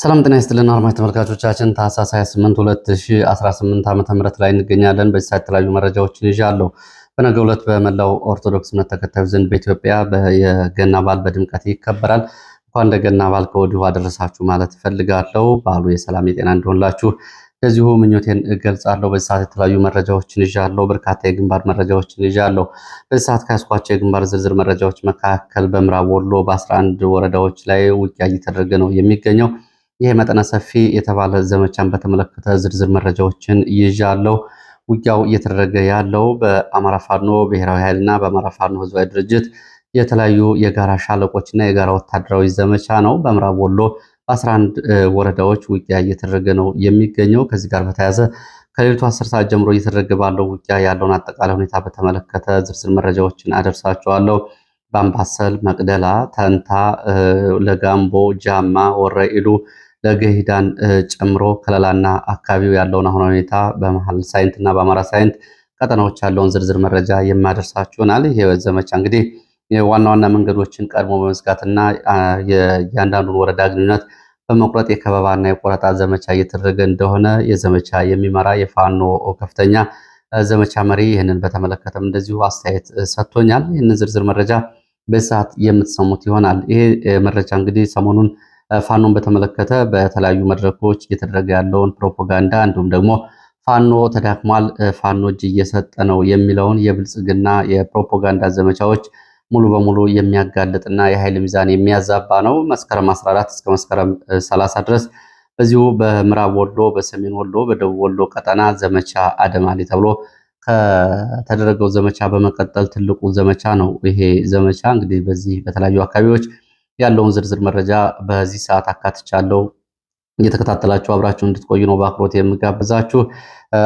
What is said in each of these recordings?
ሰላም ጤና ይስጥልን አድማጭ ተመልካቾቻችን ታህሳስ 28 2018 ዓ.ም ላይ እንገኛለን። በዚህ ሰዓት የተለያዩ መረጃዎችን ይዣለሁ። በነገው ዕለት በመላው ኦርቶዶክስ እምነት ተከታዮች ዘንድ በኢትዮጵያ የገና በዓል በድምቀት ይከበራል። እንኳን ለገና በዓል ከወዲሁ አደረሳችሁ ማለት እፈልጋለሁ። በዓሉ የሰላም የጤና እንዲሆንላችሁ እንደዚሁ ምኞቴን እገልጻለሁ። በዚህ ሰዓት የተለያዩ መረጃዎችን ይዣለሁ። በርካታ የግንባር መረጃዎችን ይዣለሁ። በዚህ ሰዓት ከያዝኳቸው የግንባር ዝርዝር መረጃዎች መካከል በምዕራብ ወሎ በ11 ወረዳዎች ላይ ውጊያ እየተደረገ ነው የሚገኘው። ይህ መጠነ ሰፊ የተባለ ዘመቻን በተመለከተ ዝርዝር መረጃዎችን ይዣለሁ። ውጊያው እየተደረገ ያለው በአማራ ፋኖ ብሔራዊ ኃይልና በአማራ ፋኖ ህዝባዊ ድርጅት የተለያዩ የጋራ ሻለቆችና የጋራ ወታደራዊ ዘመቻ ነው። በምዕራብ ወሎ በ11 ወረዳዎች ውጊያ እየተደረገ ነው የሚገኘው። ከዚህ ጋር በተያያዘ ከሌሊቱ 10 ሰዓት ጀምሮ እየተደረገ ባለው ውጊያ ያለውን አጠቃላይ ሁኔታ በተመለከተ ዝርዝር መረጃዎችን አደርሳቸዋለሁ። በአምባሰል፣ መቅደላ፣ ተንታ፣ ለጋምቦ፣ ጃማ፣ ወረኢሉ ለገሂዳን ጨምሮ ከለላና አካባቢው ያለውን አሁን ሁኔታ በመሀል ሳይንት እና በአማራ ሳይንት ቀጠናዎች ያለውን ዝርዝር መረጃ የማደርሳችሁ ይሆናል። ይሄ ዘመቻ እንግዲህ ዋና ዋና መንገዶችን ቀድሞ በመዝጋትና የእያንዳንዱን ወረዳ ግንኙነት በመቁረጥ የከበባና የቆረጣ ዘመቻ እየተደረገ እንደሆነ የዘመቻ የሚመራ የፋኖ ከፍተኛ ዘመቻ መሪ ይህንን በተመለከተም እንደዚሁ አስተያየት ሰጥቶኛል። ይህንን ዝርዝር መረጃ በሰዓት የምትሰሙት ይሆናል። ይሄ መረጃ እንግዲህ ሰሞኑን ፋኖን በተመለከተ በተለያዩ መድረኮች እየተደረገ ያለውን ፕሮፓጋንዳ እንዲሁም ደግሞ ፋኖ ተዳክሟል፣ ፋኖ እጅ እየሰጠ ነው የሚለውን የብልጽግና የፕሮፓጋንዳ ዘመቻዎች ሙሉ በሙሉ የሚያጋልጥና የኃይል ሚዛን የሚያዛባ ነው። መስከረም 14 እስከ መስከረም 30 ድረስ በዚሁ በምዕራብ ወሎ፣ በሰሜን ወሎ፣ በደቡብ ወሎ ቀጠና ዘመቻ አደማሊ ተብሎ ከተደረገው ዘመቻ በመቀጠል ትልቁ ዘመቻ ነው። ይሄ ዘመቻ እንግዲህ በዚህ በተለያዩ አካባቢዎች ያለውን ዝርዝር መረጃ በዚህ ሰዓት አካትቻለሁ። እየተከታተላችሁ አብራችሁ እንድትቆዩ ነው በአክብሮት የምጋብዛችሁ።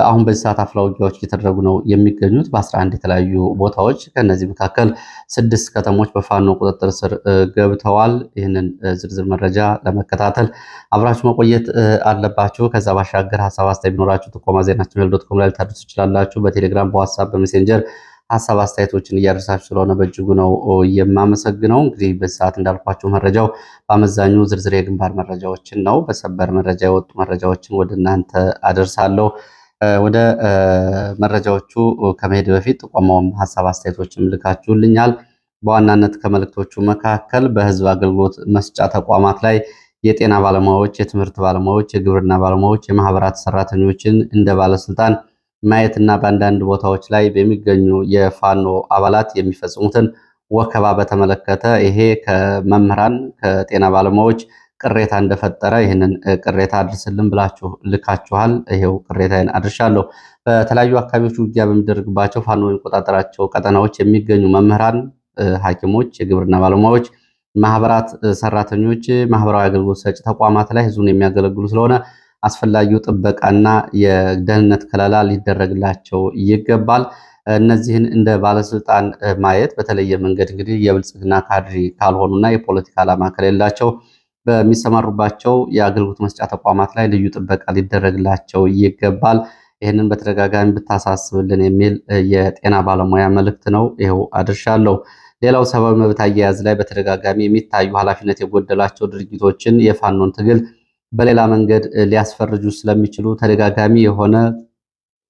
አሁን በዚህ ሰዓት አፍላ ውጊያዎች እየተደረጉ ነው የሚገኙት በ11 የተለያዩ ቦታዎች። ከነዚህ መካከል 6 ከተሞች በፋኖ ቁጥጥር ስር ገብተዋል። ይህንን ዝርዝር መረጃ ለመከታተል አብራችሁ መቆየት አለባችሁ። ከዛ ባሻገር ሀሳብ አስተያየት ቢኖራችሁ ጥቆማ ዜናችን@gmail.com ላይ ልታደርሱ ትችላላችሁ። በቴሌግራም፣ በዋትሳፕ፣ በሜሴንጀር ሀሳብ አስተያየቶችን እያደረሳችሁ ስለሆነ በእጅጉ ነው የማመሰግነው። እንግዲህ በዚህ ሰዓት እንዳልኳችሁ መረጃው በአመዛኙ ዝርዝር የግንባር መረጃዎችን ነው። በሰበር መረጃ የወጡ መረጃዎችን ወደ እናንተ አደርሳለሁ። ወደ መረጃዎቹ ከመሄድ በፊት ጥቆማውም ሀሳብ አስተያየቶችም ልካችሁልኛል። በዋናነት ከመልእክቶቹ መካከል በህዝብ አገልግሎት መስጫ ተቋማት ላይ የጤና ባለሙያዎች፣ የትምህርት ባለሙያዎች፣ የግብርና ባለሙያዎች፣ የማህበራት ሰራተኞችን እንደ ባለስልጣን ማየትና በአንዳንድ ቦታዎች ላይ በሚገኙ የፋኖ አባላት የሚፈጽሙትን ወከባ በተመለከተ ይሄ ከመምህራን ከጤና ባለሙያዎች ቅሬታ እንደፈጠረ ይህንን ቅሬታ አድርስልን ብላችሁ ልካችኋል። ይሄው ቅሬታዬን አድርሻለሁ። በተለያዩ አካባቢዎች ውጊያ በሚደረግባቸው ፋኖ የሚቆጣጠራቸው ቀጠናዎች የሚገኙ መምህራን፣ ሐኪሞች፣ የግብርና ባለሙያዎች፣ ማህበራት ሰራተኞች ማህበራዊ አገልግሎት ሰጪ ተቋማት ላይ ህዝቡን የሚያገለግሉ ስለሆነ አስፈላጊው ጥበቃና የደህንነት ከለላ ሊደረግላቸው ይገባል። እነዚህን እንደ ባለስልጣን ማየት በተለየ መንገድ እንግዲህ የብልጽግና ካድሪ ካልሆኑና የፖለቲካ ዓላማ ከሌላቸው በሚሰማሩባቸው የአገልግሎት መስጫ ተቋማት ላይ ልዩ ጥበቃ ሊደረግላቸው ይገባል። ይህንን በተደጋጋሚ ብታሳስብልን የሚል የጤና ባለሙያ መልእክት ነው። ይኸው አድርሻለሁ። ሌላው ሰብአዊ መብት አያያዝ ላይ በተደጋጋሚ የሚታዩ ኃላፊነት የጎደላቸው ድርጊቶችን የፋኖን ትግል በሌላ መንገድ ሊያስፈርጁ ስለሚችሉ ተደጋጋሚ የሆነ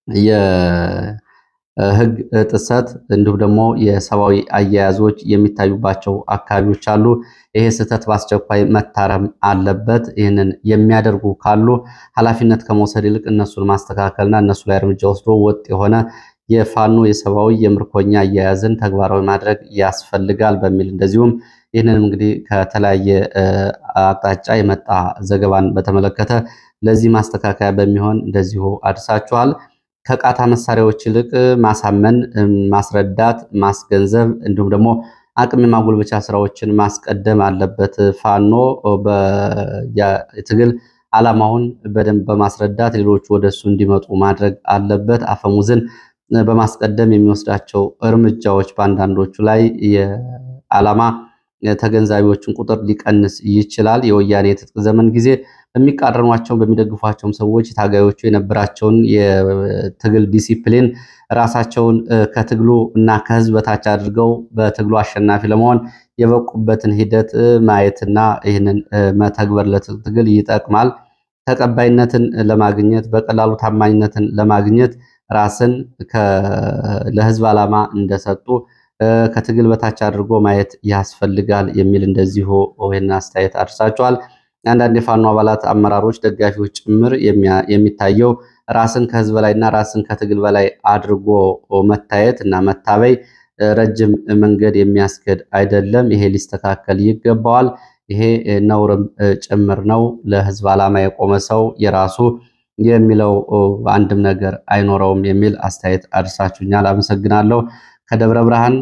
የህግ ጥሰት እንዲሁም ደግሞ የሰብአዊ አያያዞች የሚታዩባቸው አካባቢዎች አሉ። ይሄ ስህተት በአስቸኳይ መታረም አለበት። ይህንን የሚያደርጉ ካሉ ኃላፊነት ከመውሰድ ይልቅ እነሱን ማስተካከልና እነሱ ላይ እርምጃ ወስዶ ወጥ የሆነ የፋኖ የሰብአዊ የምርኮኛ አያያዝን ተግባራዊ ማድረግ ያስፈልጋል በሚል እንደዚሁም ይህንንም እንግዲህ ከተለያየ አቅጣጫ የመጣ ዘገባን በተመለከተ ለዚህ ማስተካከያ በሚሆን እንደዚሁ አድርሳችኋል። ከቃታ መሳሪያዎች ይልቅ ማሳመን፣ ማስረዳት፣ ማስገንዘብ እንዲሁም ደግሞ አቅም የማጎልበቻ ስራዎችን ማስቀደም አለበት። ፋኖ የትግል ዓላማውን በደንብ በማስረዳት ሌሎቹ ወደሱ እንዲመጡ ማድረግ አለበት። አፈሙዝን በማስቀደም የሚወስዳቸው እርምጃዎች በአንዳንዶቹ ላይ የዓላማ ተገንዛቢዎችን ቁጥር ሊቀንስ ይችላል። የወያኔ የትጥቅ ዘመን ጊዜ በሚቃረኗቸውን በሚደግፏቸውም ሰዎች ታጋዮቹ የነበራቸውን የትግል ዲሲፕሊን ራሳቸውን ከትግሉ እና ከህዝብ በታች አድርገው በትግሉ አሸናፊ ለመሆን የበቁበትን ሂደት ማየትና ይህንን መተግበር ለትግል ይጠቅማል። ተቀባይነትን ለማግኘት በቀላሉ ታማኝነትን ለማግኘት ራስን ለህዝብ ዓላማ እንደሰጡ ከትግል በታች አድርጎ ማየት ያስፈልጋል የሚል እንደዚሁ ይህን አስተያየት አድርሳቸዋል። አንዳንድ የፋኖ አባላት፣ አመራሮች፣ ደጋፊዎች ጭምር የሚታየው ራስን ከህዝብ በላይና ራስን ከትግል በላይ አድርጎ መታየት እና መታበይ ረጅም መንገድ የሚያስኬድ አይደለም። ይሄ ሊስተካከል ይገባዋል። ይሄ ነውርም ጭምር ነው። ለህዝብ ዓላማ የቆመ ሰው የራሱ የሚለው አንድም ነገር አይኖረውም የሚል አስተያየት አድርሳችሁኛል። አመሰግናለሁ። ከደብረ ብርሃን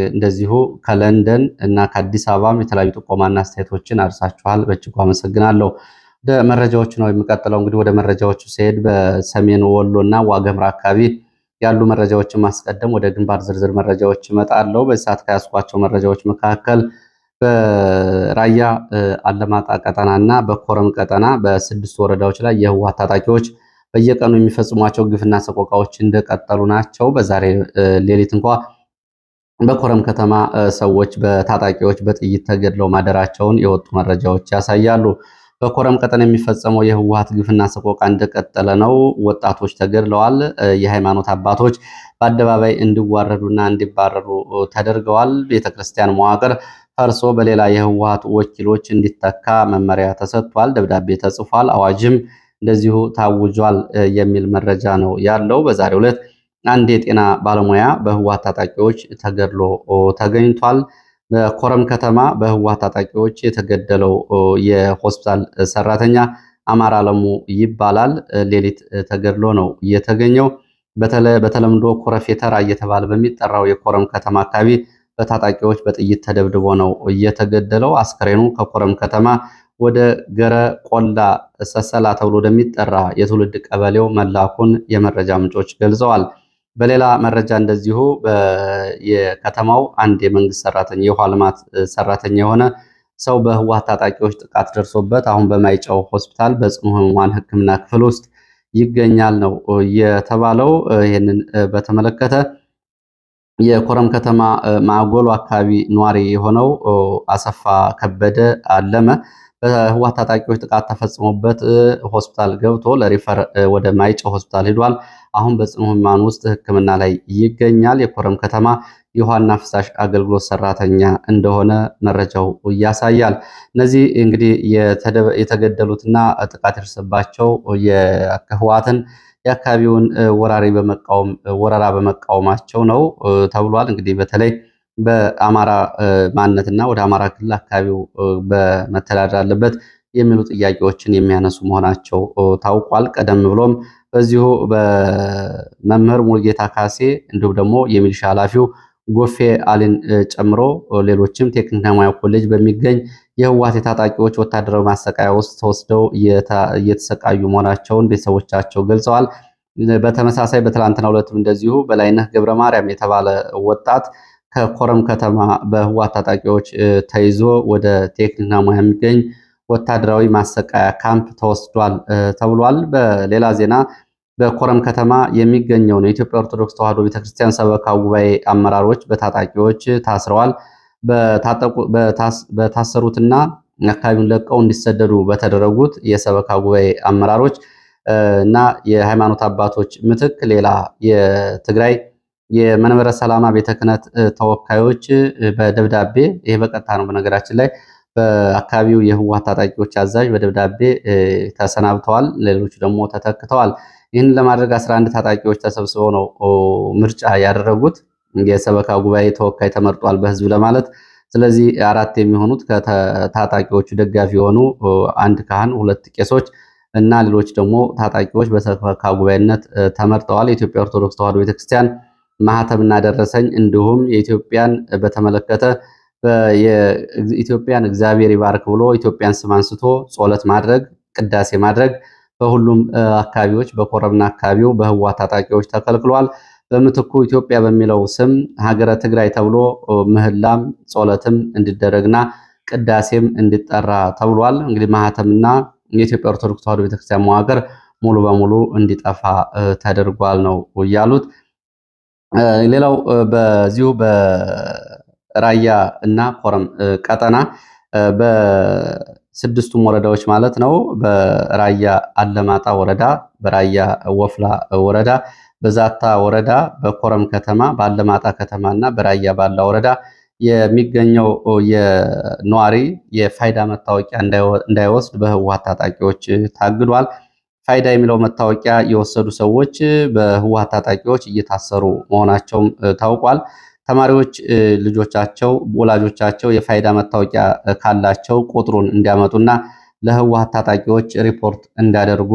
እንደዚሁ ከለንደን እና ከአዲስ አበባም የተለያዩ ጥቆማና አስተያየቶችን አድርሳችኋል። በእጅጉ አመሰግናለሁ። ወደ መረጃዎቹ ነው የሚቀጥለው። እንግዲህ ወደ መረጃዎቹ ሲሄድ በሰሜን ወሎ እና ዋገምራ አካባቢ ያሉ መረጃዎችን ማስቀደም ወደ ግንባር ዝርዝር መረጃዎች እመጣለሁ። በዚህ ሰዓት ከያዝኳቸው መረጃዎች መካከል በራያ አለማጣ ቀጠና እና በኮረም ቀጠና በ6 ወረዳዎች ላይ የህወሓት ታጣቂዎች በየቀኑ የሚፈጽሟቸው ግፍና ሰቆቃዎች እንደቀጠሉ ናቸው። በዛሬ ሌሊት እንኳ በኮረም ከተማ ሰዎች በታጣቂዎች በጥይት ተገድለው ማደራቸውን የወጡ መረጃዎች ያሳያሉ። በኮረም ቀጠና የሚፈጸመው የህወሓት ግፍና ሰቆቃ እንደቀጠለ ነው። ወጣቶች ተገድለዋል። የሃይማኖት አባቶች በአደባባይ እንዲዋረዱና እንዲባረሩ ተደርገዋል። ቤተክርስቲያን መዋቅር ፈርሶ በሌላ የህወሓት ወኪሎች እንዲተካ መመሪያ ተሰጥቷል። ደብዳቤ ተጽፏል። አዋጅም እንደዚሁ ታውጇል የሚል መረጃ ነው ያለው። በዛሬው ዕለት አንድ የጤና ባለሙያ በህወሓት ታጣቂዎች ተገድሎ ተገኝቷል። በኮረም ከተማ በህወሓት ታጣቂዎች የተገደለው የሆስፒታል ሰራተኛ አማራ አለሙ ይባላል። ሌሊት ተገድሎ ነው የተገኘው። በተለምዶ ኮረፌ ተራ እየተባለ በሚጠራው የኮረም ከተማ አካባቢ በታጣቂዎች በጥይት ተደብድቦ ነው እየተገደለው። አስከሬኑ ከኮረም ከተማ ወደ ገረ ቆላ ሰሰላ ተብሎ ወደሚጠራ የትውልድ ቀበሌው መላኩን የመረጃ ምንጮች ገልጸዋል። በሌላ መረጃ እንደዚሁ የከተማው አንድ የመንግስት ሰራተኛ የውሃ ልማት ሰራተኛ የሆነ ሰው በህወሓት ታጣቂዎች ጥቃት ደርሶበት አሁን በማይጨው ሆስፒታል በጽኑ ህሙማን ሕክምና ክፍል ውስጥ ይገኛል ነው የተባለው። ይህንን በተመለከተ የኮረም ከተማ ማጎሎ አካባቢ ኗሪ የሆነው አሰፋ ከበደ አለመ በህወሓት ታጣቂዎች ጥቃት ተፈጽሞበት ሆስፒታል ገብቶ ለሪፈር ወደ ማይጨው ሆስፒታል ሄዷል። አሁን በጽኑ ህሙማን ውስጥ ህክምና ላይ ይገኛል። የኮረም ከተማ የውሃና ፍሳሽ አገልግሎት ሰራተኛ እንደሆነ መረጃው ያሳያል። እነዚህ እንግዲህ የተገደሉትና ጥቃት የደረሰባቸው የህወሓትን የአካባቢውን ወረራ በመቃወማቸው ነው ተብሏል። እንግዲህ በተለይ በአማራ ማንነትና ወደ አማራ ክልል አካባቢው በመተዳደር አለበት የሚሉ ጥያቄዎችን የሚያነሱ መሆናቸው ታውቋል። ቀደም ብሎም በዚሁ በመምህር ሙልጌታ ካሴ እንዲሁም ደግሞ የሚሊሻ ኃላፊው ጎፌ አሊን ጨምሮ ሌሎችም ቴክኒክና ሙያ ኮሌጅ በሚገኝ የህወሓት የታጣቂዎች ወታደራዊ ማሰቃያ ውስጥ ተወስደው እየተሰቃዩ መሆናቸውን ቤተሰቦቻቸው ገልጸዋል። በተመሳሳይ በትላንትናው ዕለትም እንደዚሁ በላይነህ ገብረ ማርያም የተባለ ወጣት ከኮረም ከተማ በህወሓት ታጣቂዎች ተይዞ ወደ ቴክኒክና ሙያ የሚገኝ ወታደራዊ ማሰቃያ ካምፕ ተወስዷል ተብሏል። በሌላ ዜና በኮረም ከተማ የሚገኘውን የኢትዮጵያ ኦርቶዶክስ ተዋሕዶ ቤተክርስቲያን ሰበካ ጉባኤ አመራሮች በታጣቂዎች ታስረዋል። በታሰሩትና አካባቢውን ለቀው እንዲሰደዱ በተደረጉት የሰበካ ጉባኤ አመራሮች እና የሃይማኖት አባቶች ምትክ ሌላ የትግራይ የመንበረ ሰላማ ቤተ ክህነት ተወካዮች በደብዳቤ ይሄ በቀጥታ ነው በነገራችን ላይ በአካባቢው የህወሓት ታጣቂዎች አዛዥ በደብዳቤ ተሰናብተዋል። ሌሎች ደግሞ ተተክተዋል። ይህን ለማድረግ 11 ታጣቂዎች ተሰብስበው ነው ምርጫ ያደረጉት። የሰበካ ጉባኤ ተወካይ ተመርጧል በህዝብ ለማለት። ስለዚህ 4 የሚሆኑት ከታጣቂዎቹ ደጋፊ የሆኑ 1 ካህን፣ 2 ቄሶች እና ሌሎች ደግሞ ታጣቂዎች በሰበካ ጉባኤነት ተመርጠዋል። የኢትዮጵያ ኦርቶዶክስ ተዋሕዶ ቤተክርስቲያን ማህተምና ደረሰኝ እንዲሁም የኢትዮጵያን በተመለከተ የኢትዮጵያን እግዚአብሔር ይባርክ ብሎ ኢትዮጵያን ስም አንስቶ ጸሎት ማድረግ፣ ቅዳሴ ማድረግ በሁሉም አካባቢዎች በኮረምና አካባቢው በህወሓት ታጣቂዎች ተከልክሏል። በምትኩ ኢትዮጵያ በሚለው ስም ሀገረ ትግራይ ተብሎ ምህላም ጸሎትም እንዲደረግና ቅዳሴም እንዲጠራ ተብሏል። እንግዲህ ማህተምና የኢትዮጵያ ኦርቶዶክስ ተዋሕዶ ቤተክርስቲያን መዋቅር ሙሉ በሙሉ እንዲጠፋ ተደርጓል ነው ያሉት። ሌላው በዚሁ በራያ እና ኮረም ቀጠና በስድስቱም ወረዳዎች ማለት ነው በራያ አለማጣ ወረዳ፣ በራያ ወፍላ ወረዳ፣ በዛታ ወረዳ፣ በኮረም ከተማ፣ በአለማጣ ከተማ እና በራያ ባላ ወረዳ የሚገኘው የነዋሪ የፋይዳ መታወቂያ እንዳይወስድ በህወሓት ታጣቂዎች ታግዷል። ፋይዳ የሚለው መታወቂያ የወሰዱ ሰዎች በህወሓት ታጣቂዎች እየታሰሩ መሆናቸውም ታውቋል። ተማሪዎች ልጆቻቸው ወላጆቻቸው የፋይዳ መታወቂያ ካላቸው ቁጥሩን እንዲያመጡና ለህወሓት ታጣቂዎች ሪፖርት እንዲያደርጉ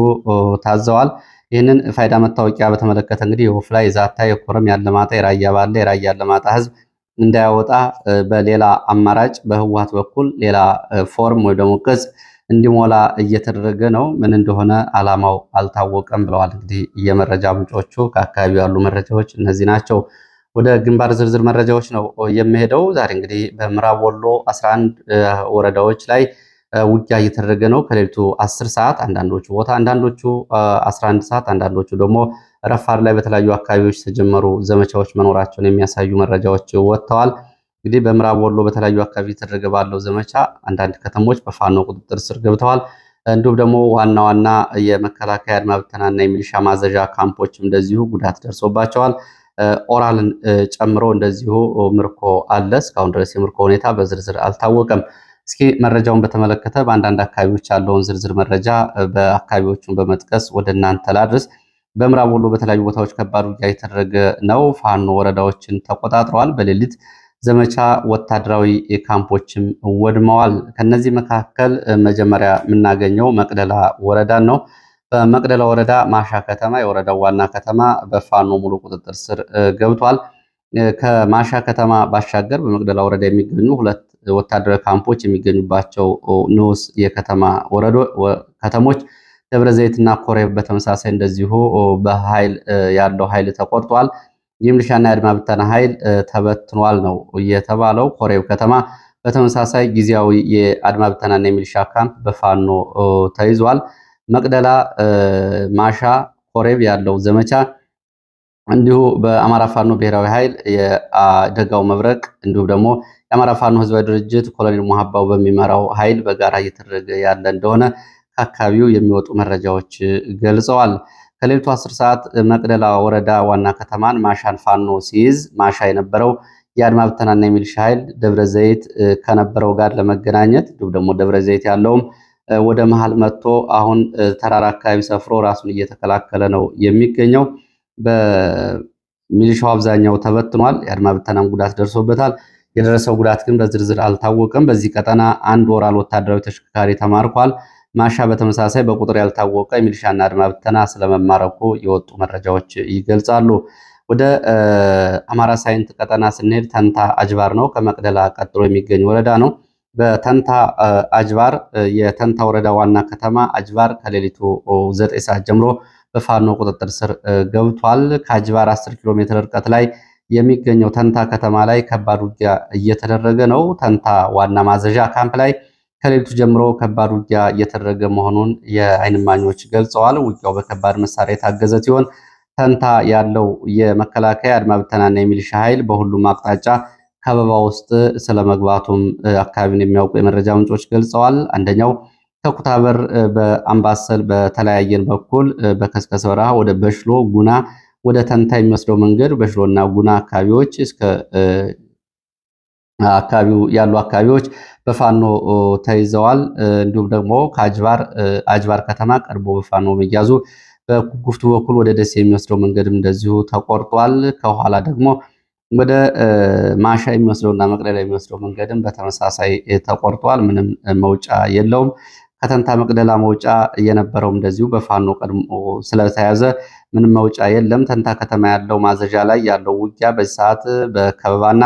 ታዘዋል። ይህንን ፋይዳ መታወቂያ በተመለከተ እንግዲህ የወፍላ፣ የዛታ፣ የኮረም፣ ያለማጣ፣ የራያ ባለ፣ የራያ አለማጣ ህዝብ እንዳያወጣ በሌላ አማራጭ በህወሓት በኩል ሌላ ፎርም ወይ ደግሞ ቅጽ እንዲሞላ እየተደረገ ነው። ምን እንደሆነ አላማው አልታወቀም ብለዋል። እንግዲህ የመረጃ ምንጮቹ ከአካባቢው ያሉ መረጃዎች እነዚህ ናቸው። ወደ ግንባር ዝርዝር መረጃዎች ነው የሚሄደው። ዛሬ እንግዲህ በምዕራብ ወሎ 11 ወረዳዎች ላይ ውጊያ እየተደረገ ነው። ከሌሊቱ 10 ሰዓት አንዳንዶቹ ቦታ፣ አንዳንዶቹ 11 ሰዓት፣ አንዳንዶቹ ደግሞ ረፋድ ላይ በተለያዩ አካባቢዎች የተጀመሩ ዘመቻዎች መኖራቸውን የሚያሳዩ መረጃዎች ወጥተዋል። እንግዲህ በምዕራብ ወሎ በተለያዩ አካባቢ የተደረገ ባለው ዘመቻ አንዳንድ ከተሞች በፋኖ ቁጥጥር ስር ገብተዋል። እንዲሁም ደግሞ ዋና ዋና የመከላከያ አድማ ብተናና የሚሊሻ ማዘዣ ካምፖችም እንደዚሁ ጉዳት ደርሶባቸዋል። ኦራልን ጨምሮ እንደዚሁ ምርኮ አለ። እስካሁን ድረስ የምርኮ ሁኔታ በዝርዝር አልታወቀም። እስኪ መረጃውን በተመለከተ በአንዳንድ አካባቢዎች ያለውን ዝርዝር መረጃ በአካባቢዎቹን በመጥቀስ ወደ እናንተ ላድርስ። በምዕራብ ወሎ በተለያዩ ቦታዎች ከባድ ውጊያ የተደረገ ነው። ፋኖ ወረዳዎችን ተቆጣጥረዋል። በሌሊት ዘመቻ ወታደራዊ ካምፖችም ወድመዋል። ከነዚህ መካከል መጀመሪያ የምናገኘው መቅደላ ወረዳን ነው። በመቅደላ ወረዳ ማሻ ከተማ የወረዳው ዋና ከተማ በፋኖ ሙሉ ቁጥጥር ስር ገብቷል። ከማሻ ከተማ ባሻገር በመቅደላ ወረዳ የሚገኙ ሁለት ወታደራዊ ካምፖች የሚገኙባቸው ንዑስ የከተማ ከተሞች ደብረ ዘይትና ኮሬብ በተመሳሳይ እንደዚሁ በኃይል ያለው ኃይል ተቆርጧል። የሚሊሻና የአድማ ብተና ኃይል ተበትኗል ነው የተባለው። ኮሬብ ከተማ በተመሳሳይ ጊዜያዊ የአድማ ብተናና የሚሊሻ ካምፕ በፋኖ ተይዟል። መቅደላ፣ ማሻ፣ ኮሬብ ያለው ዘመቻ እንዲሁ በአማራ ፋኖ ብሔራዊ ኃይል የደጋው መብረቅ እንዲሁም ደግሞ የአማራ ፋኖ ህዝባዊ ድርጅት ኮሎኔል ሙሃባው በሚመራው ኃይል በጋራ እየተደረገ ያለ እንደሆነ ከአካባቢው የሚወጡ መረጃዎች ገልጸዋል። ከሌሊቱ 10 ሰዓት መቅደላ ወረዳ ዋና ከተማን ማሻን ፋኖ ሲይዝ ማሻ የነበረው የአድማ ብተናና የሚሊሻ ኃይል ደብረ ዘይት ከነበረው ጋር ለመገናኘት እንዲሁም ደግሞ ደብረ ዘይት ያለውም ወደ መሃል መጥቶ አሁን ተራራ አካባቢ ሰፍሮ ራሱን እየተከላከለ ነው የሚገኘው። በሚሊሻው አብዛኛው ተበትኗል። የአድማ ብተናም ጉዳት ደርሶበታል። የደረሰው ጉዳት ግን በዝርዝር አልታወቀም። በዚህ ቀጠና አንድ ወራል ወታደራዊ ተሽከርካሪ ተማርኳል። ማሻ በተመሳሳይ በቁጥር ያልታወቀ የሚሊሻና አድማ ብተና ስለመማረኩ የወጡ መረጃዎች ይገልጻሉ። ወደ አማራ ሳይንት ቀጠና ስንሄድ ተንታ አጅባር ነው። ከመቅደላ ቀጥሎ የሚገኝ ወረዳ ነው። በተንታ አጅባር የተንታ ወረዳ ዋና ከተማ አጅባር ከሌሊቱ 9 ሰዓት ጀምሮ በፋኖ ቁጥጥር ስር ገብቷል። ከአጅባር 10 ኪሎ ሜትር ርቀት ላይ የሚገኘው ተንታ ከተማ ላይ ከባድ ውጊያ እየተደረገ ነው። ተንታ ዋና ማዘዣ ካምፕ ላይ ከሌሊቱ ጀምሮ ከባድ ውጊያ እየተደረገ መሆኑን የዓይን እማኞች ገልጸዋል። ውጊያው በከባድ መሳሪያ የታገዘ ሲሆን ተንታ ያለው የመከላከያ አድማ ብተናና የሚሊሻ ኃይል በሁሉም አቅጣጫ ከበባ ውስጥ ስለመግባቱም አካባቢውን የሚያውቁ የመረጃ ምንጮች ገልጸዋል። አንደኛው ከኩታበር በአምባሰል በተለያየን በኩል በከስከስ በረሃ ወደ በሽሎ ጉና ወደ ተንታ የሚወስደው መንገድ በሽሎና ጉና አካባቢዎች እስከ አካባቢው ያሉ አካባቢዎች በፋኖ ተይዘዋል። እንዲሁም ደግሞ ከአጅባር ከተማ ቀርቦ በፋኖ መያዙ በኩጉፍቱ በኩል ወደ ደሴ የሚወስደው መንገድም እንደዚሁ ተቆርጧል። ከኋላ ደግሞ ወደ ማሻ የሚወስደውና መቅደላ የሚወስደው መንገድም በተመሳሳይ ተቆርጧል። ምንም መውጫ የለውም። ከተንታ መቅደላ መውጫ የነበረውም እንደዚሁ በፋኖ ቀድሞ ስለተያዘ ምንም መውጫ የለም። ተንታ ከተማ ያለው ማዘዣ ላይ ያለው ውጊያ በዚህ ሰዓት በከበባና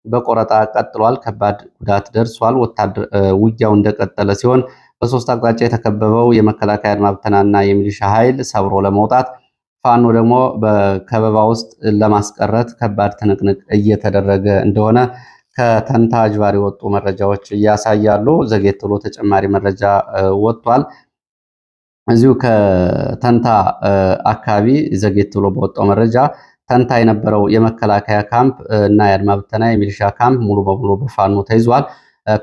በቆረጣ ቀጥሏል። ከባድ ጉዳት ደርሷል። ውጊያው እንደቀጠለ ሲሆን በሶስት አቅጣጫ የተከበበው የመከላከያ አድማ ብተናና የሚሊሻ ኃይል ሰብሮ ለመውጣት ፋኖ ደግሞ በከበባ ውስጥ ለማስቀረት ከባድ ትንቅንቅ እየተደረገ እንደሆነ ከተንታ አጅባር የወጡ መረጃዎች ያሳያሉ። ዘጌት ብሎ ተጨማሪ መረጃ ወጥቷል። እዚሁ ከተንታ አካባቢ ዘጌት ብሎ በወጣው መረጃ ተንታ የነበረው የመከላከያ ካምፕ እና የአድማ ብተና የሚሊሻ ካምፕ ሙሉ በሙሉ በፋኖ ተይዟል።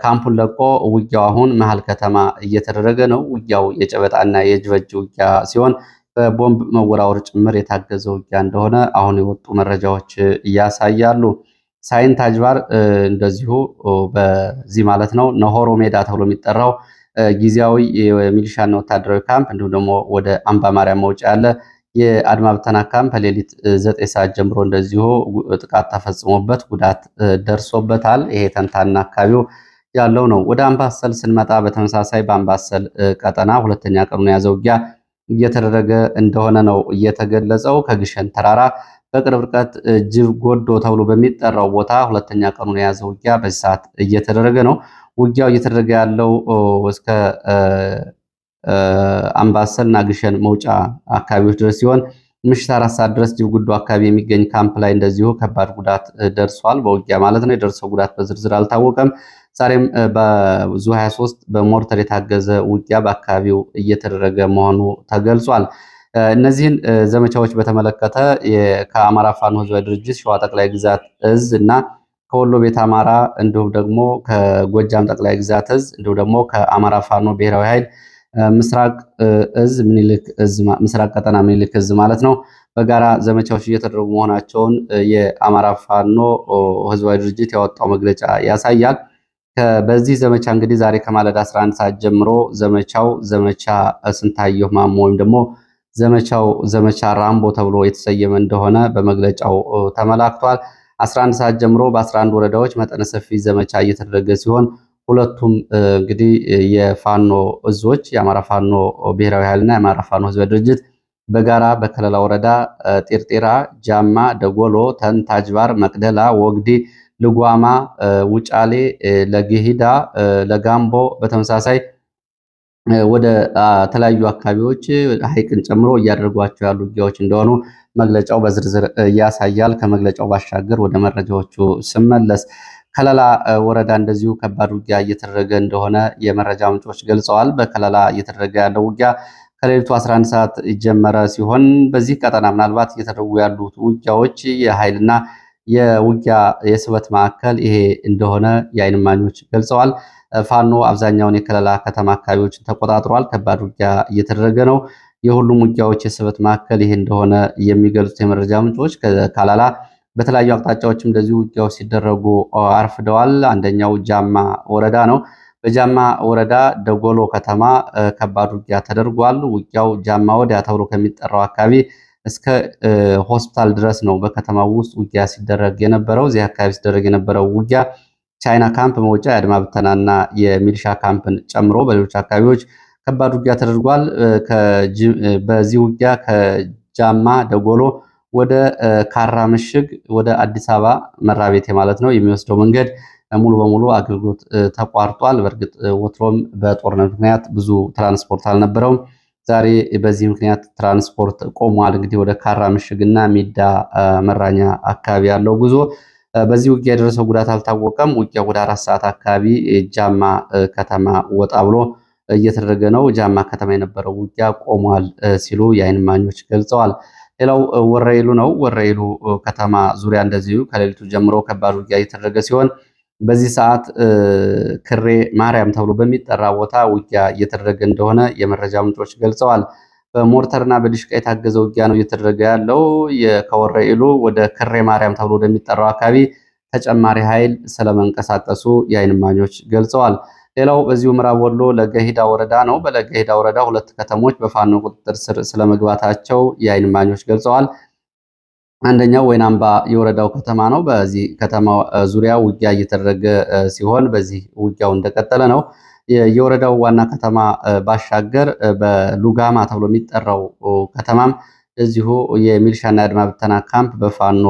ካምፑን ለቆ ውጊያው አሁን መሀል ከተማ እየተደረገ ነው። ውጊያው የጨበጣና የእጅ በእጅ ውጊያ ሲሆን በቦምብ መወራወር ጭምር የታገዘ ውጊያ እንደሆነ አሁን የወጡ መረጃዎች ያሳያሉ። ሳይንት አጅባር እንደዚሁ በዚህ ማለት ነው ነሆሮ ሜዳ ተብሎ የሚጠራው ጊዜያዊ የሚሊሻና ወታደራዊ ካምፕ እንዲሁም ደግሞ ወደ አምባ ማርያም መውጫ ያለ የአድማ ብተና ካምፕ ሌሊት 9 ሰዓት ጀምሮ እንደዚሁ ጥቃት ተፈጽሞበት ጉዳት ደርሶበታል። ይሄ ተንታና አካባቢው ያለው ነው። ወደ አምባሰል ስንመጣ በተመሳሳይ በአምባሰል ቀጠና ሁለተኛ ቀኑን የያዘ ውጊያ እየተደረገ እንደሆነ ነው እየተገለጸው። ከግሸን ተራራ በቅርብ ርቀት ጅብ ጎዶ ተብሎ በሚጠራው ቦታ ሁለተኛ ቀኑን የያዘ ውጊያ በዚህ ሰዓት እየተደረገ ነው። ውጊያው እየተደረገ ያለው እስከ አምባሰልና ግሸን መውጫ አካባቢዎች ድረስ ሲሆን ምሽት 4 ሰዓት ድረስ ጅብ ጉዶ አካባቢ የሚገኝ ካምፕ ላይ እንደዚሁ ከባድ ጉዳት ደርሷል። በውጊያ ማለት ነው። የደረሰው ጉዳት በዝርዝር አልታወቀም። ዛሬም በዙ 23 በሞርተር የታገዘ ውጊያ በአካባቢው እየተደረገ መሆኑ ተገልጿል። እነዚህን ዘመቻዎች በተመለከተ ከአማራ ፋኖ ህዝባዊ ድርጅት ሸዋ ጠቅላይ ግዛት እዝ እና ከወሎ ቤት አማራ እንዲሁም ደግሞ ከጎጃም ጠቅላይ ግዛት እዝ እንዲሁም ደግሞ ከአማራ ፋኖ ብሔራዊ ኃይል ምስራቅ እዝ ምኒልክ እዝ ምስራቅ ቀጠና ምኒልክ እዝ ማለት ነው በጋራ ዘመቻዎች እየተደረጉ መሆናቸውን የአማራ ፋኖ ህዝባዊ ድርጅት ያወጣው መግለጫ ያሳያል። በዚህ ዘመቻ እንግዲህ ዛሬ ከማለዳ 11 ሰዓት ጀምሮ ዘመቻው ዘመቻ ስንታየሁ ማሞ ወይም ደግሞ ዘመቻው ዘመቻ ራምቦ ተብሎ የተሰየመ እንደሆነ በመግለጫው ተመላክቷል። 11 ሰዓት ጀምሮ በ11 ወረዳዎች መጠነ ሰፊ ዘመቻ እየተደረገ ሲሆን ሁለቱም እንግዲህ የፋኖ እዞች የአማራ ፋኖ ብሔራዊ ኃይልና የአማራ ፋኖ ህዝባዊ ድርጅት በጋራ በከለላ ወረዳ ጤርጤራ፣ ጃማ፣ ደጎሎ፣ ተንታ፣ አጅባር፣ መቅደላ፣ ወግዲ፣ ልጓማ፣ ውጫሌ፣ ለገሂዳ፣ ለጋምቦ በተመሳሳይ ወደ ተለያዩ አካባቢዎች ሐይቅን ጨምሮ እያደረጓቸው ያሉ ውጊያዎች እንደሆኑ መግለጫው በዝርዝር ያሳያል። ከመግለጫው ባሻገር ወደ መረጃዎቹ ስመለስ ከለላ ወረዳ እንደዚሁ ከባድ ውጊያ እየተደረገ እንደሆነ የመረጃ ምንጮች ገልጸዋል። በከለላ እየተደረገ ያለው ውጊያ ከሌሊቱ 11 ሰዓት የጀመረ ሲሆን በዚህ ቀጠና ምናልባት እየተደረጉ ያሉት ውጊያዎች የኃይልና የውጊያ የስበት ማዕከል ይሄ እንደሆነ የዓይን እማኞች ገልጸዋል። ፋኖ አብዛኛውን የከለላ ከተማ አካባቢዎችን ተቆጣጥሯል። ከባድ ውጊያ እየተደረገ ነው። የሁሉም ውጊያዎች የስበት ማዕከል ይሄ እንደሆነ የሚገልጹት የመረጃ ምንጮች ከካላላ በተለያዩ አቅጣጫዎችም እንደዚሁ ውጊያዎች ሲደረጉ አርፍደዋል። አንደኛው ጃማ ወረዳ ነው። በጃማ ወረዳ ደጎሎ ከተማ ከባድ ውጊያ ተደርጓል። ውጊያው ጃማ ወዲያ ተብሎ ከሚጠራው አካባቢ እስከ ሆስፒታል ድረስ ነው በከተማው ውስጥ ውጊያ ሲደረግ የነበረው። እዚህ አካባቢ ሲደረግ የነበረው ውጊያ ቻይና ካምፕ መውጫ የአድማ ብተናና የሚሊሻ ካምፕን ጨምሮ በሌሎች አካባቢዎች ከባድ ውጊያ ተደርጓል። በዚህ ውጊያ ከጃማ ደጎሎ ወደ ካራ ምሽግ ወደ አዲስ አበባ መራቤቴ ማለት ነው የሚወስደው መንገድ ሙሉ በሙሉ አገልግሎት ተቋርጧል። በእርግጥ ወትሮም በጦርነት ምክንያት ብዙ ትራንስፖርት አልነበረውም። ዛሬ በዚህ ምክንያት ትራንስፖርት ቆሟል። እንግዲህ ወደ ካራ ምሽግና ሚዳ መራኛ አካባቢ ያለው ጉዞ በዚህ ውጊያ የደረሰው ጉዳት አልታወቀም። ውጊያ ወደ 4 ሰዓት አካባቢ ጃማ ከተማ ወጣ ብሎ እየተደረገ ነው። ጃማ ከተማ የነበረው ውጊያ ቆሟል ሲሉ የዓይን እማኞች ገልጸዋል። ሌላው ወረኢሉ ነው። ወረኢሉ ከተማ ዙሪያ እንደዚሁ ከሌሊቱ ጀምሮ ከባድ ውጊያ እየተደረገ ሲሆን በዚህ ሰዓት ክሬ ማርያም ተብሎ በሚጠራ ቦታ ውጊያ እየተደረገ እንደሆነ የመረጃ ምንጮች ገልጸዋል። በሞርተርና በድሽቃ የታገዘ ውጊያ ነው እየተደረገ ያለው። ከወረኢሉ ወደ ክሬ ማርያም ተብሎ ወደሚጠራው አካባቢ ተጨማሪ ኃይል ስለመንቀሳቀሱ የዓይን እማኞች ገልጸዋል። ሌላው በዚሁ ምዕራብ ወሎ ለገሂዳ ወረዳ ነው። በለገሂዳ ወረዳ 2 ከተሞች በፋኖ ቁጥጥር ስር ስለመግባታቸው የዓይን እማኞች ገልጸዋል። አንደኛው ወይናምባ የወረዳው ከተማ ነው። በዚህ ከተማ ዙሪያ ውጊያ እየተደረገ ሲሆን በዚህ ውጊያው እንደቀጠለ ነው። የወረዳው ዋና ከተማ ባሻገር በሉጋማ ተብሎ የሚጠራው ከተማም እዚሁ የሚሊሻና የአድማ ብተና ካምፕ በፋኖ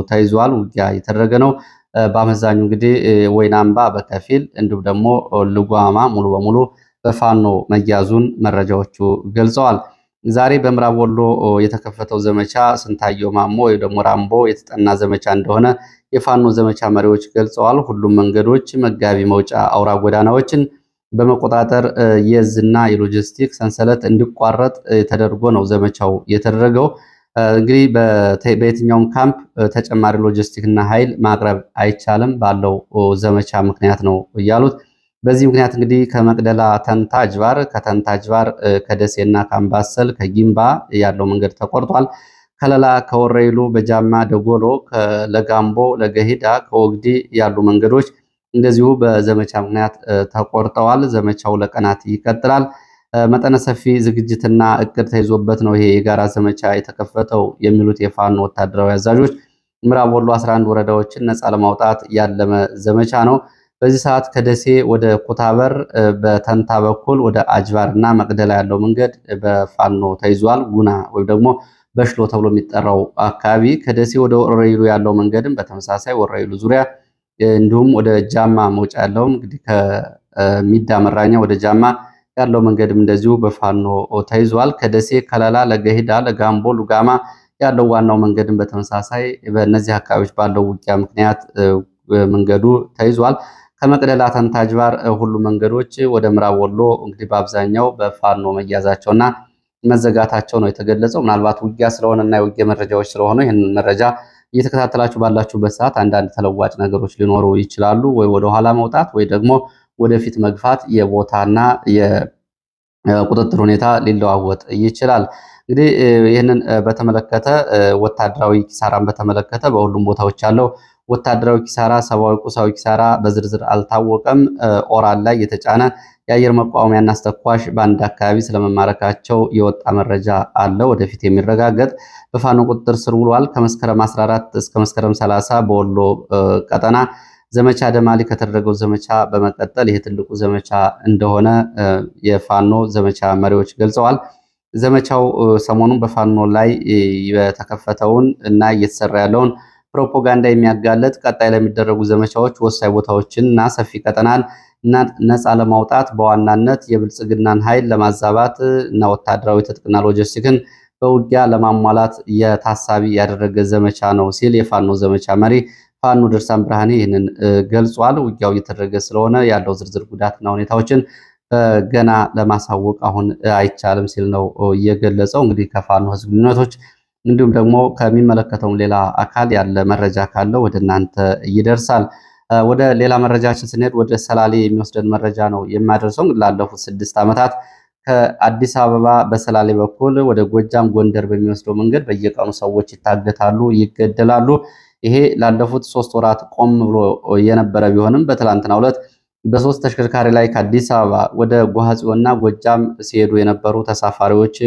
ተይዟል። ውጊያ እየተደረገ ነው። በአመዛኙ እንግዲህ ወይናምባ በከፊል እንዲሁም ደግሞ ልጓማ ሙሉ በሙሉ በፋኖ መያዙን መረጃዎቹ ገልጸዋል። ዛሬ በምዕራብ ወሎ የተከፈተው ዘመቻ ስንታየው ማሞ ወይ ደግሞ ራምቦ የተጠና ዘመቻ እንደሆነ የፋኖ ዘመቻ መሪዎች ገልጸዋል። ሁሉም መንገዶች፣ መጋቢ መውጫ አውራ ጎዳናዎችን በመቆጣጠር የዝና የሎጂስቲክ ሰንሰለት እንዲቋረጥ ተደርጎ ነው ዘመቻው የተደረገው። እንግዲህ በየትኛውም ካምፕ ተጨማሪ ሎጂስቲክ እና ኃይል ማቅረብ አይቻልም ባለው ዘመቻ ምክንያት ነው እያሉት። በዚህ ምክንያት እንግዲህ ከመቅደላ ተንታ ጅባር፣ ከተንታ ጅባር ከደሴና ከአምባሰል ከጊምባ ያለው መንገድ ተቆርጧል። ከለላ ከወረይሉ በጃማ ደጎሎ ለጋምቦ ለገሂዳ ከወግዲ ያሉ መንገዶች እንደዚሁ በዘመቻ ምክንያት ተቆርጠዋል። ዘመቻው ለቀናት ይቀጥላል። መጠነ ሰፊ ዝግጅትና እቅድ ተይዞበት ነው ይሄ የጋራ ዘመቻ የተከፈተው የሚሉት የፋኖ ወታደራዊ አዛዦች ምዕራብ ወሎ 11 ወረዳዎችን ነፃ ለማውጣት ያለመ ዘመቻ ነው። በዚህ ሰዓት ከደሴ ወደ ኩታበር በተንታ በኩል ወደ አጅባር እና መቅደላ ያለው መንገድ በፋኖ ተይዟል። ጉና ወይም ደግሞ በሽሎ ተብሎ የሚጠራው አካባቢ ከደሴ ወደ ወረይሉ ያለው መንገድም በተመሳሳይ ወረይሉ ዙሪያ እንዲሁም ወደ ጃማ መውጫ ያለው እንግዲህ ከሚዳ መራኛ ወደ ጃማ ያለው መንገድም እንደዚሁ በፋኖ ተይዟል። ከደሴ ከለላ ለገሂዳ ለጋምቦ ሉጋማ ያለው ዋናው መንገድም በተመሳሳይ በእነዚህ አካባቢዎች ባለው ውጊያ ምክንያት መንገዱ ተይዟል። ከመቅደላ ተንታ ጅባር ሁሉ መንገዶች ወደ ምዕራብ ወሎ እንግዲህ በአብዛኛው በፋኖ መያዛቸውና መዘጋታቸው ነው የተገለጸው። ምናልባት ውጊያ ስለሆነና የውጊያ መረጃዎች ስለሆኑ ይህንን መረጃ እየተከታተላችሁ ባላችሁበት ሰዓት አንዳንድ ተለዋጭ ነገሮች ሊኖሩ ይችላሉ። ወይ ወደኋላ መውጣት ወይ ደግሞ ወደፊት መግፋት የቦታና የቁጥጥር ሁኔታ ሊለዋወጥ ይችላል። እንግዲህ ይህንን በተመለከተ ወታደራዊ ኪሳራን በተመለከተ በሁሉም ቦታዎች ያለው ወታደራዊ ኪሳራ፣ ሰብአዊ፣ ቁሳዊ ኪሳራ በዝርዝር አልታወቀም። ኦራል ላይ የተጫነ የአየር መቃወሚያና አስተኳሽ በአንድ አካባቢ ስለመማረካቸው የወጣ መረጃ አለ፣ ወደፊት የሚረጋገጥ በፋኖ ቁጥጥር ስር ውሏል። ከመስከረም 14 እስከ መስከረም 30 በወሎ ቀጠና ዘመቻ ደማሊ ከተደረገው ዘመቻ በመቀጠል ይሄ ትልቁ ዘመቻ እንደሆነ የፋኖ ዘመቻ መሪዎች ገልጸዋል። ዘመቻው ሰሞኑን በፋኖ ላይ የተከፈተውን እና እየተሰራ ያለውን ፕሮፓጋንዳ የሚያጋለጥ ቀጣይ ለሚደረጉ ዘመቻዎች ወሳኝ ቦታዎችን እና ሰፊ ቀጠናን ነፃ ለማውጣት በዋናነት የብልጽግናን ኃይል ለማዛባት እና ወታደራዊ ትጥቅና ሎጂስቲክን በውጊያ ለማሟላት የታሳቢ ያደረገ ዘመቻ ነው ሲል የፋኖ ዘመቻ መሪ ፋኖ ድርሳን ብርሃኔ ይህንን ገልጿል። ውጊያው እየተደረገ ስለሆነ ያለው ዝርዝር ጉዳትና ሁኔታዎችን ገና ለማሳወቅ አሁን አይቻልም ሲል ነው እየገለጸው። እንግዲህ ከፋኖ ህዝብ ግንኙነቶች እንዲሁም ደግሞ ከሚመለከተውም ሌላ አካል ያለ መረጃ ካለው ወደ እናንተ ይደርሳል። ወደ ሌላ መረጃችን ስንሄድ ወደ ሰላሌ የሚወስደን መረጃ ነው የማደርሰው። ላለፉት 6 ዓመታት ከአዲስ አበባ በሰላሌ በኩል ወደ ጎጃም ጎንደር በሚወስደው መንገድ በየቀኑ ሰዎች ይታገታሉ፣ ይገደላሉ። ይሄ ላለፉት 3 ወራት ቆም ብሎ የነበረ ቢሆንም በትላንትናው ዕለት በ3 ተሽከርካሪ ላይ ከአዲስ አበባ ወደ ጎሐጽዮንና ጎጃም ሲሄዱ የነበሩ ተሳፋሪዎች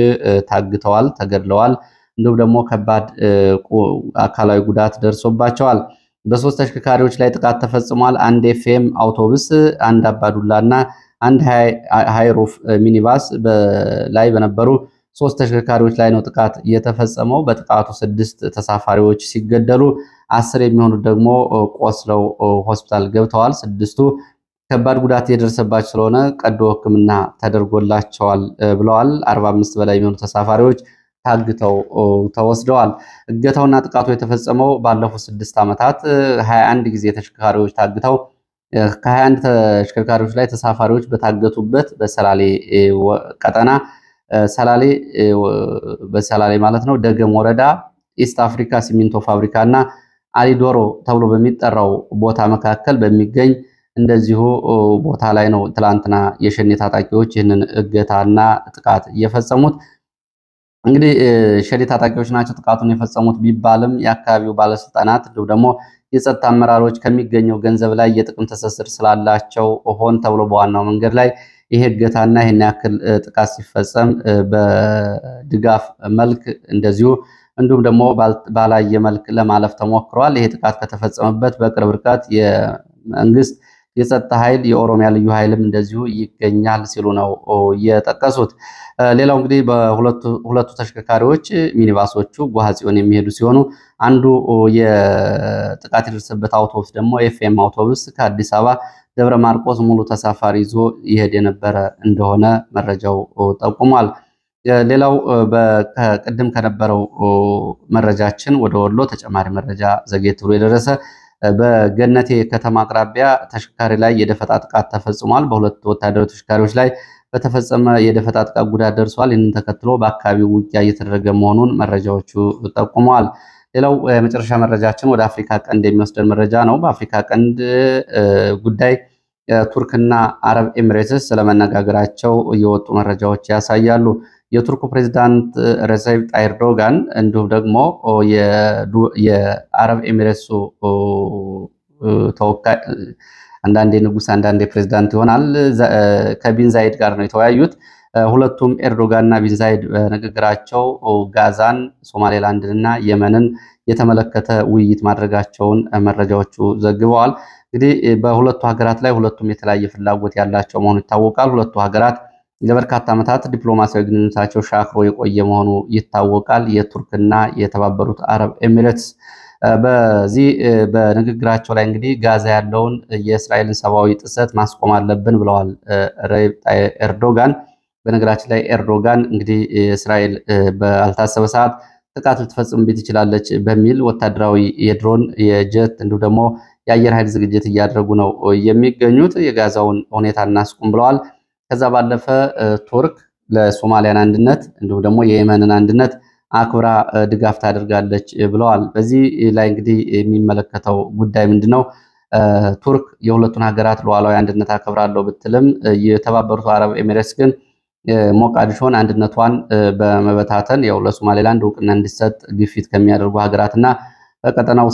ታግተዋል፣ ተገድለዋል። እንዲሁም ደግሞ ከባድ አካላዊ ጉዳት ደርሶባቸዋል። በ3 ተሽከርካሪዎች ላይ ጥቃት ተፈጽሟል። አንድ ኤፍኤም አውቶቡስ፣ አንድ አባዱላ እና አንድ ሃይሩፍ ሚኒባስ ላይ በነበሩ 3 ተሽከርካሪዎች ላይ ነው ጥቃት የተፈጸመው። በጥቃቱ 6 ተሳፋሪዎች ሲገደሉ 10 የሚሆኑት ደግሞ ቆስለው ሆስፒታል ገብተዋል። 6ቱ ከባድ ጉዳት የደረሰባቸው ስለሆነ ቀዶ ሕክምና ተደርጎላቸዋል ብለዋል። 45 በላይ የሚሆኑ ተሳፋሪዎች ታግተው ተወስደዋል። እገታውና ጥቃቱ የተፈጸመው ባለፉት 6 ዓመታት 21 ጊዜ ተሽከርካሪዎች ታግተው ከ21 ተሽከርካሪዎች ላይ ተሳፋሪዎች በታገቱበት በሰላሌ ቀጠና በሰላሌ ማለት ነው ደገም ወረዳ ኢስት አፍሪካ ሲሚንቶ ፋብሪካ እና አሊዶሮ ተብሎ በሚጠራው ቦታ መካከል በሚገኝ እንደዚሁ ቦታ ላይ ነው ትላንትና የሸኔ ታጣቂዎች ይህንን እገታና ጥቃት እየፈጸሙት። እንግዲህ ሸኔ ታጣቂዎች ናቸው ጥቃቱን የፈጸሙት ቢባልም የአካባቢው ባለስልጣናት እንዲሁም ደግሞ የጸጥታ አመራሮች ከሚገኘው ገንዘብ ላይ የጥቅም ትስስር ስላላቸው ሆን ተብሎ በዋናው መንገድ ላይ ይሄ እገታና ይሄን ያክል ጥቃት ሲፈጸም በድጋፍ መልክ እንደዚሁ እንዲሁም ደግሞ ባላየ መልክ ለማለፍ ተሞክሯል። ይሄ ጥቃት ከተፈጸመበት በቅርብ ርቀት የመንግስት የጸጥታ ኃይል የኦሮሚያ ልዩ ኃይልም እንደዚሁ ይገኛል ሲሉ ነው የጠቀሱት። ሌላው እንግዲህ በሁለቱ ተሽከርካሪዎች ሚኒባሶቹ ጎሐጽዮን የሚሄዱ ሲሆኑ አንዱ የጥቃት የደረሰበት አውቶቡስ ደግሞ ኤፍኤም አውቶቡስ ከአዲስ አበባ ደብረ ማርቆስ ሙሉ ተሳፋሪ ይዞ ይሄድ የነበረ እንደሆነ መረጃው ጠቁሟል። ሌላው ቅድም ከነበረው መረጃችን ወደ ወሎ ተጨማሪ መረጃ ዘግየት ብሎ የደረሰ በገነቴ ከተማ አቅራቢያ ተሽከርካሪ ላይ የደፈጣ ጥቃት ተፈጽሟል። በሁለት ወታደራዊ ተሽከርካሪዎች ላይ በተፈጸመ የደፈጣ ጥቃት ጉዳት ደርሷል። ይህንን ተከትሎ በአካባቢው ውጊያ እየተደረገ መሆኑን መረጃዎቹ ጠቁመዋል። ሌላው የመጨረሻ መረጃችን ወደ አፍሪካ ቀንድ የሚወስደን መረጃ ነው። በአፍሪካ ቀንድ ጉዳይ ቱርክና አረብ ኤሚሬትስ ስለመነጋገራቸው የወጡ መረጃዎች ያሳያሉ። የቱርኩ ፕሬዚዳንት ረሰብ ጣይብ ኤርዶጋን እንዲሁም ደግሞ የአረብ ኤሚሬትሱ ተወካይ አንዳንዴ ንጉስ አንዳንዴ ፕሬዚዳንት ይሆናል ከቢን ዛይድ ጋር ነው የተወያዩት። ሁለቱም ኤርዶጋንና ቢን ዛይድ በንግግራቸው ጋዛን፣ ሶማሌላንድን እና የመንን የተመለከተ ውይይት ማድረጋቸውን መረጃዎቹ ዘግበዋል። እንግዲህ በሁለቱ ሀገራት ላይ ሁለቱም የተለያየ ፍላጎት ያላቸው መሆኑ ይታወቃል። ሁለቱ ሀገራት ለበርካታ ዓመታት ዲፕሎማሲያዊ ግንኙነታቸው ሻክሮ የቆየ መሆኑ ይታወቃል። የቱርክና የተባበሩት አረብ ኤሚሬትስ በዚህ በንግግራቸው ላይ እንግዲህ ጋዛ ያለውን የእስራኤልን ሰብአዊ ጥሰት ማስቆም አለብን ብለዋል ኤርዶጋን። በነገራችን ላይ ኤርዶጋን እንግዲህ እስራኤል ባልታሰበ ሰዓት ጥቃት ልትፈጽምበት ትችላለች በሚል ወታደራዊ የድሮን የጀት እንዲሁም ደግሞ የአየር ኃይል ዝግጅት እያደረጉ ነው የሚገኙት። የጋዛውን ሁኔታ እናስቁም ብለዋል። ከዛ ባለፈ ቱርክ ለሶማሊያን አንድነት እንዲሁም ደግሞ የየመንን አንድነት አክብራ ድጋፍ ታደርጋለች ብለዋል። በዚህ ላይ እንግዲህ የሚመለከተው ጉዳይ ምንድነው? ቱርክ የሁለቱን ሀገራት ሉዓላዊ አንድነት አከብራለሁ ብትልም የተባበሩት አረብ ኤሚሬትስ ግን ሞቃዲሾን አንድነቷን በመበታተን ያው ለሶማሌላንድ እውቅና እንዲሰጥ ግፊት ከሚያደርጉ ሀገራትና በቀጠናው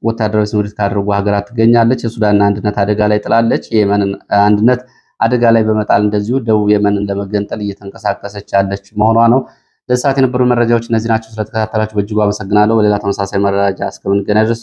ወታደራዊ ስምሪት ካደረጉ ሀገራት ትገኛለች። የሱዳንን አንድነት አደጋ ላይ ጥላለች። የየመንን አንድነት አደጋ ላይ በመጣል እንደዚሁ ደቡብ የመንን ለመገንጠል እየተንቀሳቀሰች ያለች መሆኗ ነው። ለሰዓት የነበሩ መረጃዎች እነዚህ ናቸው። ስለተከታተላችሁ በእጅጉ አመሰግናለሁ። በሌላ ተመሳሳይ መረጃ እስከምንገናኝ ድረስ